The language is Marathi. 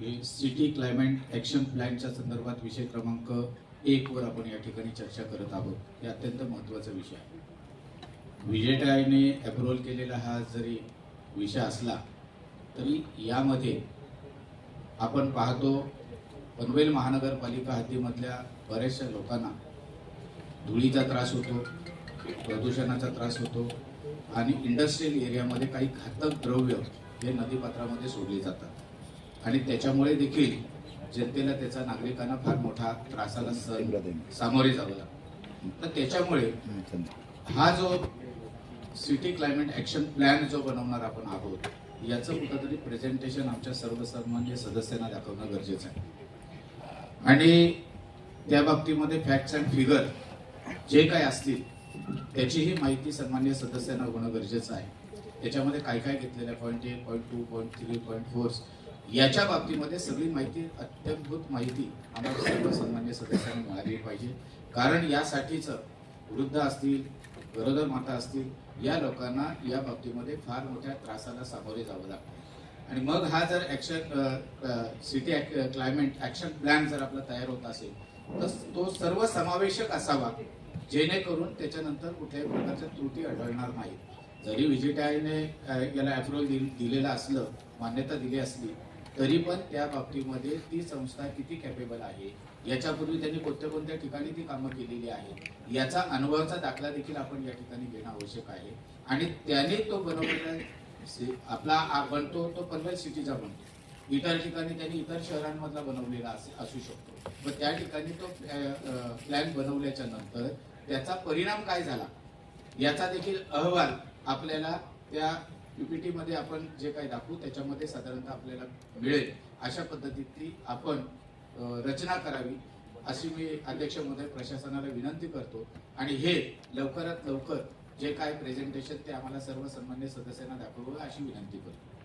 हे सिटी क्लायमेट ॲक्शन प्लॅनच्या संदर्भात विषय क्रमांक 1 वर आपण या ठिकाणी चर्चा करत आहोत. हे अत्यंत महत्त्वाचा विषय आहे. विजेटाईने अप्रूव्हल केलेला हा जरी विषय असला तरी यामध्ये आपण पाहतो पनवेल महानगरपालिका हद्दीमधल्या बऱ्याचशा लोकांना धुळीचा त्रास होतो, प्रदूषणाचा त्रास होतो आणि इंडस्ट्रियल एरियामध्ये काही घातक द्रव्य हे नदीपात्रामध्ये सोडले जातात आणि त्याच्यामुळे देखील जनतेला त्याचा नागरिकांना फार मोठा त्रासाला सामोरे जावं लागतं. तर त्याच्यामुळे हा जो सिटी क्लायमेट ॲक्शन प्लॅन जो बनवणार आपण आहोत याचं कुठंतरी प्रेझेंटेशन आमच्या सर्वसामान्य सदस्यांना दाखवणं गरजेचं आहे आणि त्या बाबतीमध्ये फॅक्ट्स अँड फिगर जे काय असतील त्याचीही माहिती सन्मान्य सदस्यांना होणं गरजेचं आहे. त्याच्यामध्ये काय काय घेतलेलं आहे, पॉईंट 1, पॉईंट 2, पॉईंट 3, पॉईंट 4 याच्या बाबतीमध्ये सगळी माहिती, अत्यंत माहिती आम्हाला सर्व सन्मान्य सदस्यांना मिळाली पाहिजे. कारण यासाठीच वृद्ध असतील, गरोदर माता असतील, या लोकांना या बाबतीमध्ये फार मोठ्या त्रासाला सामोरे जावं लागतं आणि मग हा जर सिटी क्लायमेट ॲक्शन प्लॅन जर आपला तयार होत असेल तर तो सर्व समावेशक असावा, जेणेकरून त्याच्यानंतर कुठल्याही प्रकारच्या त्रुटी आढळणार नाहीत. जरी व्हिजिटायने याला अप्रूव्हल दिलेलं असलं, मान्यता दिली असली, तरी पण त्या बाबतीमध्ये ती संस्था किती कॅपेबल आहे, याच्यापूर्वी त्यांनी कोणत्या कोणत्या ठिकाणी ती कामं केलेली आहे याचा अनुभवाचा दाखला देखील आपण या ठिकाणी घेणं आवश्यक आहे. आणि त्याने तो बनवलेला आपला बनतो तो पनवेल सिटीचा बनतो. इतर ठिकाणी त्यांनी इतर शहरांमधला बनवलेला असू शकतो, पण त्या ठिकाणी तो प्लॅन बनवल्याच्या नंतर त्याचा परिणाम काय झाला याचा देखील अहवाल आपल्याला त्या पीपीटी मध्ये आपण जे काही दाखवू त्याच्यामध्ये साधारणतः आपल्याला मिळेल. अशा पद्धतीची आपण रचना करावी अशी मी अध्यक्ष महोदय प्रशासनाला विनंती करतो आणि हे लवकरात लवकर जे काय प्रेझेंटेशन ते आम्हाला सर्व सन्मान्य सदस्यांना दाखवावं अशी विनंती करतो.